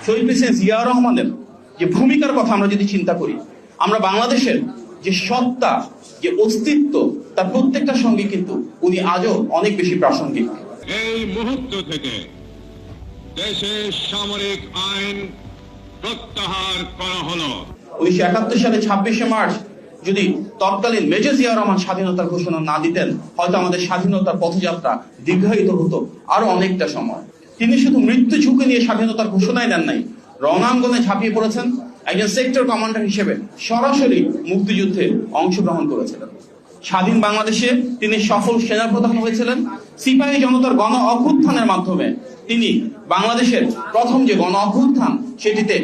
শহীদ president Ziaur রহমানের যে ভূমিকার কথা আমরা যদি চিন্তা করি, আমরা বাংলাদেশের যে সত্তা, যে অস্তিত্ব, তার প্রত্যেকটার সঙ্গে কিন্তু উনি আজও অনেক বেশি প্রাসঙ্গিক। এই মুহূর্ত থেকে দেশের সামরিক আইন প্রত্যাহার করা হলো। 1971 সালে 26শে মার্চ যদি তৎকালীন মেজর জিয়াউর রহমান স্বাধীনতার ঘোষণা না দিতেন, হয়তো আমাদের স্বাধীনতার পথযাত্রা দীর্ঘায়িত হতো আরো অনেকটা সময়। তিনি শুধু মৃত্যু ঝুঁকি নিয়ে স্বাধীনতার ঘোষণাই দেন নাই, রণাঙ্গনে ঝাঁপিয়ে পড়েছেন, একজন সেক্টর কমান্ডার হিসেবে সরাসরি মুক্তিযুদ্ধে অংশগ্রহণ করেছিলেন। স্বাধীন বাংলাদেশে তিনি সফল সেনাপ্রধান হয়েছিলেন। সিপাহী জনতার গণ অভ্যুত্থানের মাধ্যমে তিনি বাংলাদেশের প্রথম যে গণ অভ্যুত্থান, সেটিতে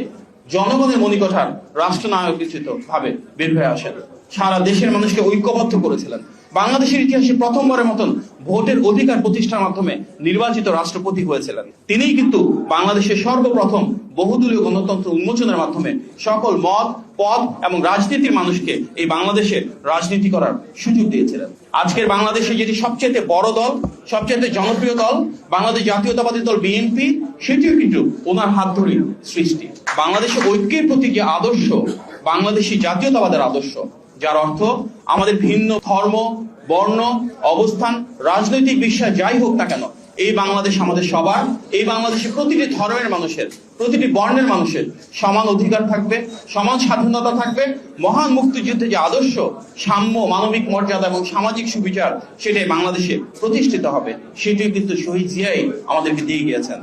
জনগণের মণিকোঠার রাষ্ট্রনায়ক নিশ্চিত ভাবে বের হয়ে আসেন। সারা দেশের মানুষকে ঐক্যবদ্ধ করেছিলেন। বাংলাদেশের ইতিহাসে প্রথমবারের মতন ভোটের অধিকার প্রতিষ্ঠার মাধ্যমে নির্বাচিত রাষ্ট্রপতি হয়েছিলেন। তিনিই কিন্তু বাংলাদেশের সর্বপ্রথম বহুদলীয় গণতন্ত্র উন্মোচনের মাধ্যমে সকল মত, পদ এবং রাজনীতির মানুষকে এই বাংলাদেশে রাজনীতি করার সুযোগ দিয়েছিলেন। আজকের বাংলাদেশে যেটি সবচেয়ে বড় দল, সবচেয়ে জনপ্রিয় দল, বাংলাদেশ জাতীয়তাবাদী দল বিএনপি, সেটিও কিন্তু ওনার হাত ধরে সৃষ্টি। বাংলাদেশের ঐক্যের প্রতি যে আদর্শ, বাংলাদেশি জাতীয়তাবাদের আদর্শ, যার অর্থ আমাদের ভিন্ন ধর্ম, বর্ণ, অবস্থান, রাজনৈতিক বিশ্বাস যাই হোক না কেন, এই বাংলাদেশ আমাদের সবার। এই বাংলাদেশে প্রতিটি ধর্মের মানুষের, প্রতিটি বর্ণের মানুষের সমান অধিকার থাকবে, সমান স্বাধীনতা থাকবে। মহান মুক্তিযুদ্ধে যে আদর্শ, সাম্য, মানবিক মর্যাদা এবং সামাজিক সুবিচার, সেটাই বাংলাদেশে প্রতিষ্ঠিত হবে। সেটাই কিন্তু শহীদ জিয়াই আমাদেরকে দিয়ে গিয়েছেন।